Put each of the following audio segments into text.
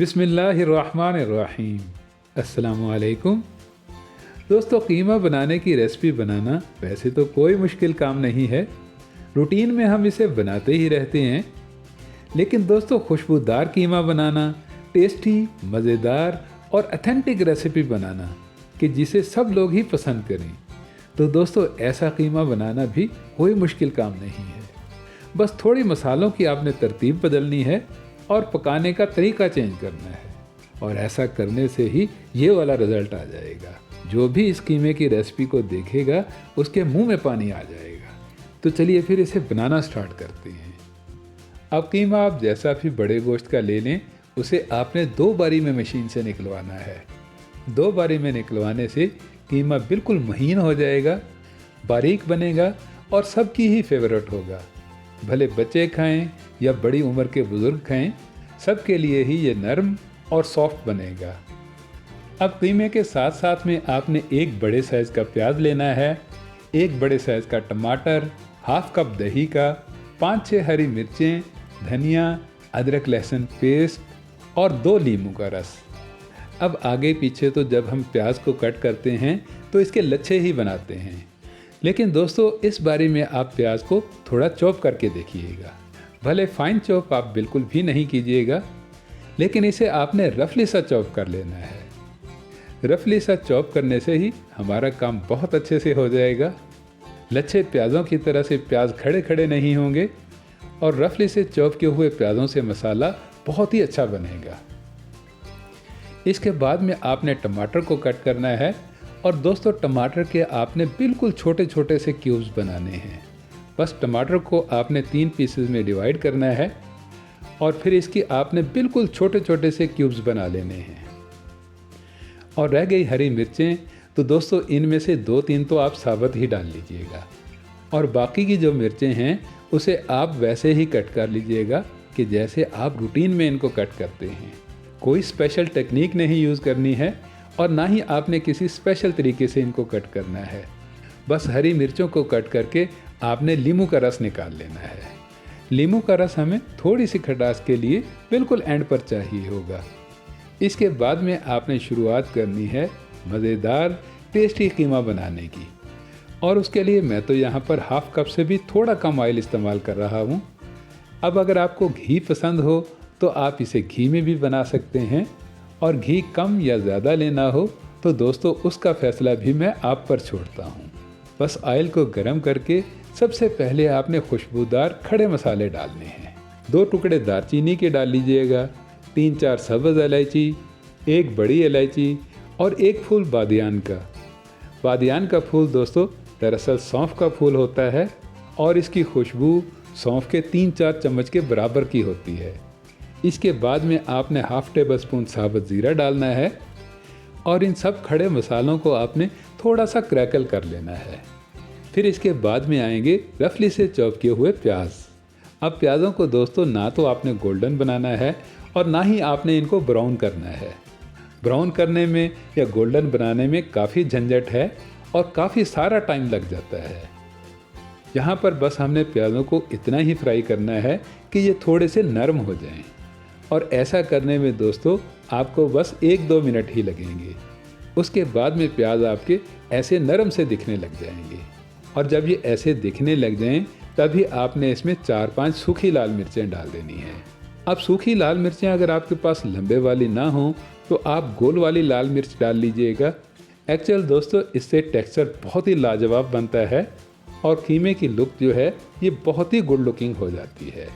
बिस्मिल्लाहिर्रहमानिर्रहीम। अस्सलामुअलैकुम। दोस्तों, कीमा बनाने की रेसिपी बनाना वैसे तो कोई मुश्किल काम नहीं है। रूटीन में हम इसे बनाते ही रहते हैं। लेकिन दोस्तों, खुशबूदार कीमा बनाना, टेस्टी, मज़ेदार और ऑथेंटिक रेसिपी बनाना कि जिसे सब लोग ही पसंद करें, तो दोस्तों ऐसा कीमा बनाना भी कोई मुश्किल काम नहीं है। बस थोड़ी मसालों की आपने तरतीब बदलनी है और पकाने का तरीका चेंज करना है, और ऐसा करने से ही ये वाला रिज़ल्ट आ जाएगा। जो भी इस कीमे की रेसिपी को देखेगा उसके मुंह में पानी आ जाएगा। तो चलिए फिर इसे बनाना स्टार्ट करते हैं। अब कीमा आप जैसा भी बड़े गोश्त का ले लें, उसे आपने 2 बारी में मशीन से निकलवाना है। 2 बारी में निकलवाने से कीमा बिल्कुल महीन हो जाएगा, बारीक बनेगा और सबकी ही फेवरेट होगा। भले बच्चे खाएं या बड़ी उम्र के बुज़ुर्ग खाएं, सबके लिए ही ये नरम और सॉफ्ट बनेगा। अब कीमे के साथ साथ में आपने 1 बड़े साइज़ का प्याज लेना है, 1 बड़े साइज़ का टमाटर, हाफ कप दही का, 5-6 हरी मिर्चें, धनिया, अदरक लहसुन पेस्ट और 2 नींबू का रस। अब आगे पीछे तो जब हम प्याज को कट करते हैं तो इसके लच्छे ही बनाते हैं। लेकिन दोस्तों, इस बारी में आप प्याज को थोड़ा चॉप करके देखिएगा। भले फाइन चॉप आप बिल्कुल भी नहीं कीजिएगा, लेकिन इसे आपने रफली सा चॉप कर लेना है। रफली सा चॉप करने से ही हमारा काम बहुत अच्छे से हो जाएगा। लच्छे प्याज़ों की तरह से प्याज खड़े खड़े नहीं होंगे, और रफली से चॉप किए हुए प्याज़ों से मसाला बहुत ही अच्छा बनेगा। इसके बाद में आपने टमाटर को कट करना है, और दोस्तों टमाटर के आपने बिल्कुल छोटे छोटे से क्यूब्स बनाने हैं। बस टमाटर को आपने 3 पीसेस में डिवाइड करना है, और फिर इसकी आपने बिल्कुल छोटे छोटे से क्यूब्स बना लेने हैं। और रह गई हरी मिर्चें, तो दोस्तों इनमें से 2-3 तो आप साबुत ही डाल लीजिएगा, और बाकी की जो मिर्चें हैं उसे आप वैसे ही कट कर लीजिएगा कि जैसे आप रूटीन में इनको कट करते हैं। कोई स्पेशल टेक्निक नहीं यूज़ करनी है, और ना ही आपने किसी स्पेशल तरीके से इनको कट करना है। बस हरी मिर्चों को कट करके आपने नींबू का रस निकाल लेना है। नींबू का रस हमें थोड़ी सी खटास के लिए बिल्कुल एंड पर चाहिए होगा। इसके बाद में आपने शुरुआत करनी है मज़ेदार टेस्टी कीमा बनाने की, और उसके लिए मैं तो यहाँ पर हाफ कप से भी थोड़ा कम ऑयल इस्तेमाल कर रहा हूँ। अब अगर आपको घी पसंद हो तो आप इसे घी में भी बना सकते हैं, और घी कम या ज़्यादा लेना हो तो दोस्तों उसका फ़ैसला भी मैं आप पर छोड़ता हूँ। बस ऑयल को गर्म करके सबसे पहले आपने खुशबूदार खड़े मसाले डालने हैं। 2 टुकड़े दालचीनी के डाल लीजिएगा, 3-4 सब्ज़ इलायची, 1 बड़ी इलायची और 1 फूल बादियान का। बादियान का फूल दोस्तों दरअसल सौंफ का फूल होता है, और इसकी खुशबू सौंफ के 3-4 चम्मच के बराबर की होती है। इसके बाद में आपने हाफ टेबल स्पून साबुत ज़ीरा डालना है, और इन सब खड़े मसालों को आपने थोड़ा सा क्रैकल कर लेना है। फिर इसके बाद में आएंगे रफली से चॉप किए हुए प्याज। अब प्याज़ों को दोस्तों ना तो आपने गोल्डन बनाना है, और ना ही आपने इनको ब्राउन करना है। ब्राउन करने में या गोल्डन बनाने में काफ़ी झंझट है और काफ़ी सारा टाइम लग जाता है। यहाँ पर बस हमने प्याज़ों को इतना ही फ्राई करना है कि ये थोड़े से नरम हो जाएं, और ऐसा करने में दोस्तों आपको बस 1-2 मिनट ही लगेंगे। उसके बाद में प्याज आपके ऐसे नरम से दिखने लग जाएंगे, और जब ये ऐसे दिखने लग जाएं तभी आपने इसमें 4-5 सूखी लाल मिर्चें डाल देनी है। अब सूखी लाल मिर्चें अगर आपके पास लंबे वाली ना हो तो आप गोल वाली लाल मिर्च डाल लीजिएगा। एक्चुअल दोस्तों इससे टेक्सचर बहुत ही लाजवाब बनता है, और कीमे की लुक जो है ये बहुत ही गुड लुकिंग हो जाती है।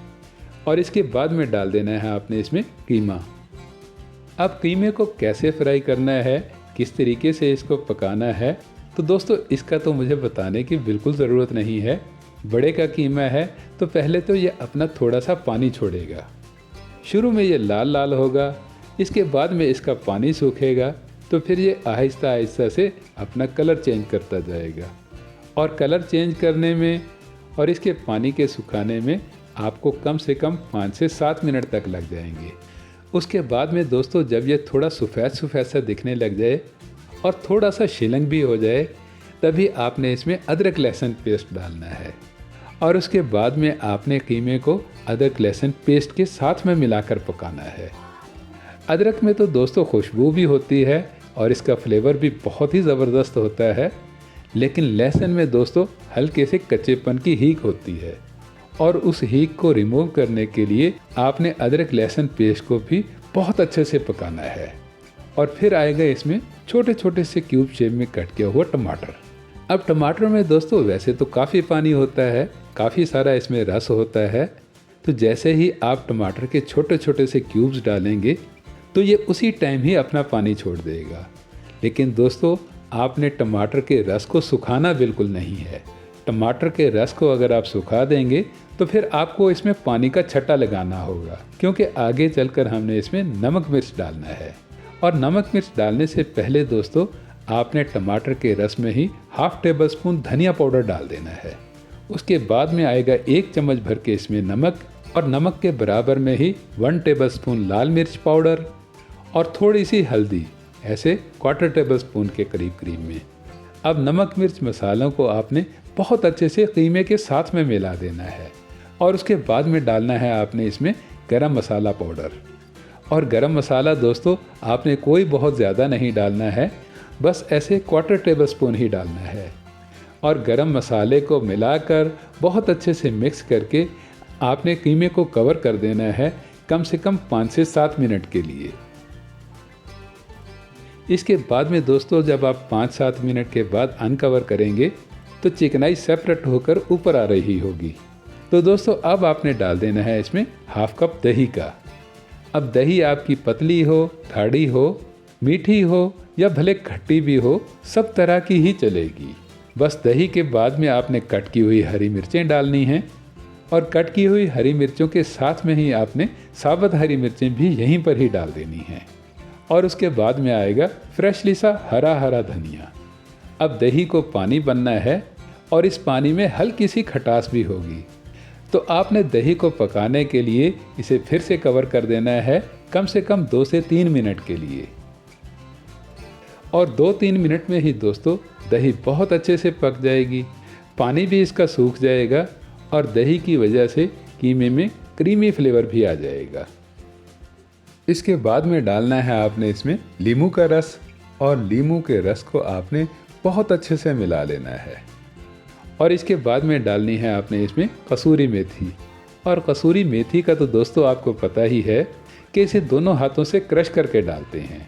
और इसके बाद में डाल देना है आपने इसमें कीमा। अब कीमे को कैसे फ्राई करना है, किस तरीके से इसको पकाना है, तो दोस्तों इसका तो मुझे बताने की बिल्कुल ज़रूरत नहीं है। बड़े का कीमा है तो पहले तो ये अपना थोड़ा सा पानी छोड़ेगा। शुरू में ये लाल लाल होगा, इसके बाद में इसका पानी सूखेगा, तो फिर ये आहिस्ता आहिस्ता से अपना कलर चेंज करता जाएगा। और कलर चेंज करने में और इसके पानी के सुखाने में आपको कम से कम 5 से 7 मिनट तक लग जाएंगे। उसके बाद में दोस्तों जब ये थोड़ा सफ़ेद सफ़ेद सा दिखने लग जाए और थोड़ा सा शिलंग भी हो जाए, तभी आपने इसमें अदरक लहसुन पेस्ट डालना है, और उसके बाद में आपने कीमे को अदरक लहसुन पेस्ट के साथ में मिलाकर पकाना है। अदरक में तो दोस्तों खुशबू भी होती है और इसका फ्लेवर भी बहुत ही ज़बरदस्त होता है, लेकिन लहसुन में दोस्तों हल्के से कच्चेपन की हीक होती है और उस हीक को रिमूव करने के लिए आपने अदरक लहसुन पेस्ट को भी बहुत अच्छे से पकाना है। और फिर आएगा इसमें छोटे छोटे से क्यूब शेप में कट किया हुआ टमाटर। अब टमाटर में दोस्तों वैसे तो काफ़ी पानी होता है, काफ़ी सारा इसमें रस होता है, तो जैसे ही आप टमाटर के छोटे छोटे से क्यूब्स डालेंगे तो ये उसी टाइम ही अपना पानी छोड़ देगा। लेकिन दोस्तों आपने टमाटर के रस को सुखाना बिल्कुल नहीं है। टमाटर के रस को अगर आप सुखा देंगे तो फिर आपको इसमें पानी का छट्टा लगाना होगा, क्योंकि आगे चलकर हमने इसमें नमक मिर्च डालना है। और नमक मिर्च डालने से पहले दोस्तों आपने टमाटर के रस में ही हाफ टेबल स्पून धनिया पाउडर डाल देना है। उसके बाद में आएगा 1 चम्मच भर के इसमें नमक, और नमक के बराबर में ही 1 टेबल स्पून लाल मिर्च पाउडर और थोड़ी सी हल्दी, ऐसे 1/4 टेबल स्पून के करीब में। अब नमक मिर्च मसालों को आपने बहुत अच्छे से कीमे के साथ में मिला देना है और उसके बाद में डालना है आपने इसमें गरम मसाला पाउडर। और गरम मसाला दोस्तों आपने कोई बहुत ज़्यादा नहीं डालना है, बस ऐसे 1/4 टेबल स्पून ही डालना है। और गरम मसाले को मिलाकर बहुत अच्छे से मिक्स करके आपने कीमे को कवर कर देना है कम से कम 5 से 7 मिनट के लिए। इसके बाद में दोस्तों जब आप 5-7 मिनट के बाद अनकवर करेंगे तो चिकनाई सेपरेट होकर ऊपर आ रही होगी। तो दोस्तों अब आपने डाल देना है इसमें हाफ कप दही का। अब दही आपकी पतली हो, गाढ़ी हो, मीठी हो या भले खट्टी भी हो, सब तरह की ही चलेगी। बस दही के बाद में आपने कट की हुई हरी मिर्चें डालनी हैं और कट की हुई हरी मिर्चों के साथ में ही आपने साबुत हरी मिर्चें भी यहीं पर ही डाल देनी हैं। और उसके बाद में आएगा फ्रेशली सा हरा धनिया। अब दही को पानी बनना है और इस पानी में हल्की सी खटास भी होगी, तो आपने दही को पकाने के लिए इसे फिर से कवर कर देना है कम से कम 2 से 3 मिनट के लिए। और 2-3 मिनट में ही दोस्तों दही बहुत अच्छे से पक जाएगी, पानी भी इसका सूख जाएगा और दही की वजह से कीमे में क्रीमी फ्लेवर भी आ जाएगा। इसके बाद में डालना है आपने इसमें नींबू का रस और नींबू के रस को आपने बहुत अच्छे से मिला लेना है। और इसके बाद में डालनी है आपने इसमें कसूरी मेथी। और कसूरी मेथी का तो दोस्तों आपको पता ही है कि इसे दोनों हाथों से क्रश करके डालते हैं।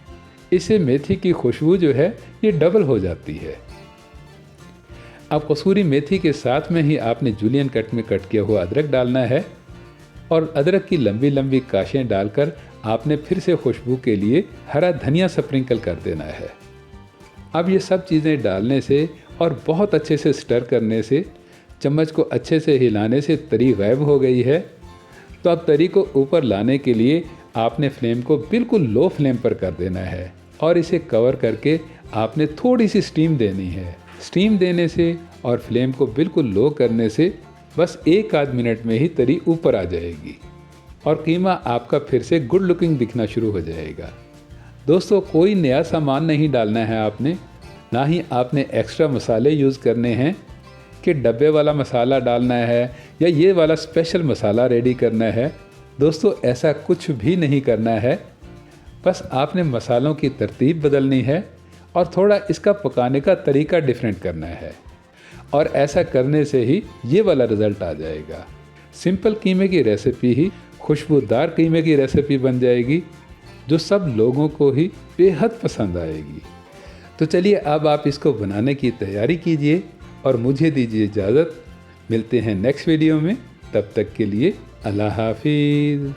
इससे मेथी की खुशबू जो है ये डबल हो जाती है। अब कसूरी मेथी के साथ में ही आपने जूलियन कट में कट किया हुआ अदरक डालना है और अदरक की लंबी लंबी काशें डालकर आपने फिर से खुशबू के लिए हरा धनिया स्प्रिंकल कर देना है। अब ये सब चीज़ें डालने से और बहुत अच्छे से स्टर करने से, चम्मच को अच्छे से हिलाने से तरी गायब हो गई है। तो अब तरी को ऊपर लाने के लिए आपने फ्लेम को बिल्कुल लो फ्लेम पर कर देना है और इसे कवर करके आपने थोड़ी सी स्टीम देनी है। स्टीम देने से और फ्लेम को बिल्कुल लो करने से बस 1-8 मिनट में ही तरी ऊपर आ जाएगी और कीमा आपका फिर से गुड लुकिंग दिखना शुरू हो जाएगा। दोस्तों कोई नया सामान नहीं डालना है आपने, ना ही आपने एक्स्ट्रा मसाले यूज़ करने हैं कि डब्बे वाला मसाला डालना है या ये वाला स्पेशल मसाला रेडी करना है। दोस्तों ऐसा कुछ भी नहीं करना है, बस आपने मसालों की तरतीब बदलनी है और थोड़ा इसका पकाने का तरीका डिफरेंट करना है और ऐसा करने से ही ये वाला रिज़ल्ट आ जाएगा। सिंपल कीमे की रेसिपी ही खुशबूदार कीमे की रेसिपी बन जाएगी जो सब लोगों को ही बेहद पसंद आएगी। तो चलिए अब आप इसको बनाने की तैयारी कीजिए और मुझे दीजिए इजाज़त। मिलते हैं नेक्स्ट वीडियो में, तब तक के लिए अल्लाह हाफिज़।